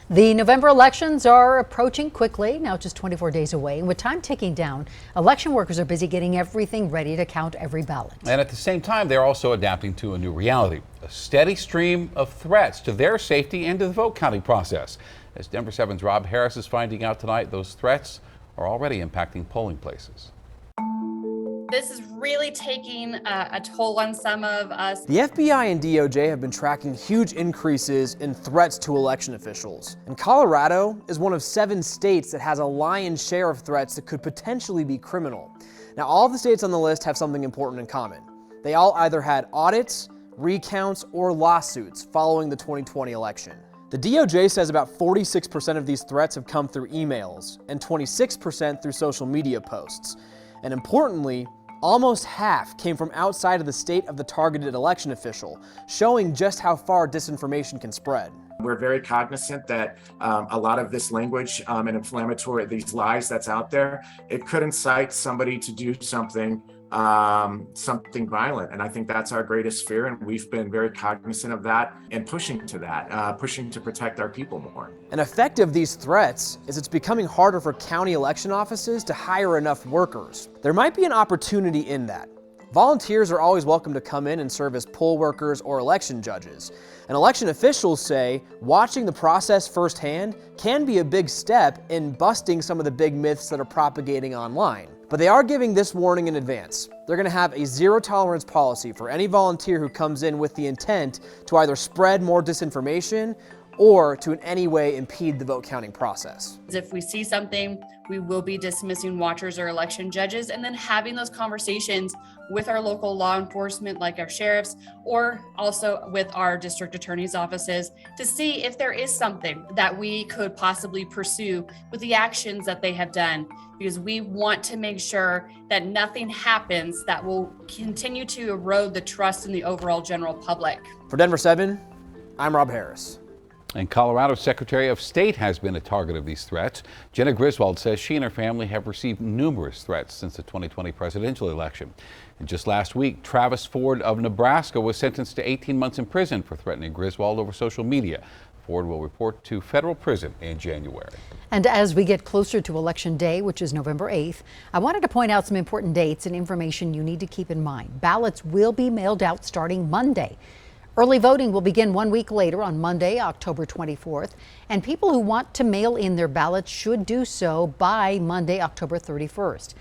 The November elections are approaching quickly, now just 24 days away. And with time ticking down, election workers are busy getting everything ready to count every ballot. And at the same time, they're also adapting to a new reality, a steady stream of threats to their safety and to the vote counting process. As Denver 7's Rob Harris is finding out tonight, those threats are already impacting polling places. This is really taking a toll on some of us. The FBI and DOJ have been tracking huge increases in threats to election officials. And Colorado is one of 7 states that has a lion's share of threats that could potentially be criminal. Now, all the states on the list have something important in common. They all either had audits, recounts, or lawsuits following the 2020 election. The DOJ says about 46% of these threats have come through emails and 26% through social media posts. And importantly, almost half came from outside of the state of the targeted election official, showing just how far disinformation can spread. We're very cognizant that a lot of this language and inflammatory, these lies that's out there, it could incite somebody to do something violent. And I think that's our greatest fear. And we've been very cognizant of that and pushing to that, pushing to protect our people more. An effect of these threats is it's becoming harder for county election offices to hire enough workers. There might be an opportunity in that. Volunteers are always welcome to come in and serve as poll workers or election judges. And election officials say watching the process firsthand can be a big step in busting some of the big myths that are propagating online. But they are giving this warning in advance. They're going to have a zero-tolerance policy for any volunteer who comes in with the intent to either spread more disinformation or to in any way impede the vote counting process. If we see something, we will be dismissing watchers or election judges and then having those conversations with our local law enforcement, like our sheriffs, or also with our district attorney's offices to see if there is something that we could possibly pursue with the actions that they have done, because we want to make sure that nothing happens that will continue to erode the trust in the overall general public. For Denver 7, I'm Rob Harris. And Colorado's Secretary of State has been a target of these threats. Jenna Griswold says she and her family have received numerous threats since the 2020 presidential election. And just last week, Travis Ford of Nebraska was sentenced to 18 months in prison for threatening Griswold over social media. Ford will report to federal prison in January. And as we get closer to Election Day, which is November 8th, I wanted to point out some important dates and information you need to keep in mind. Ballots will be mailed out starting Monday. Early voting will begin 1 week later on Monday, October 24th, and people who want to mail in their ballots should do so by Monday, October 31st.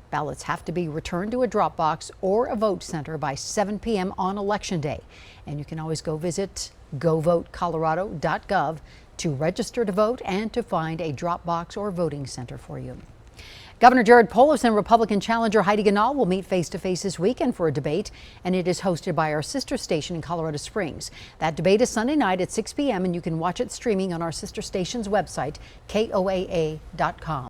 Ballots have to be returned to a drop box or a vote center by 7 p.m. on Election Day. And you can always go visit govotecolorado.gov to register to vote and to find a drop box or voting center for you. Governor Jared Polis and Republican challenger Heidi Ganahl will meet face-to-face this weekend for a debate, and it is hosted by our sister station in Colorado Springs. That debate is Sunday night at 6 p.m., and you can watch it streaming on our sister station's website, KOAA.com.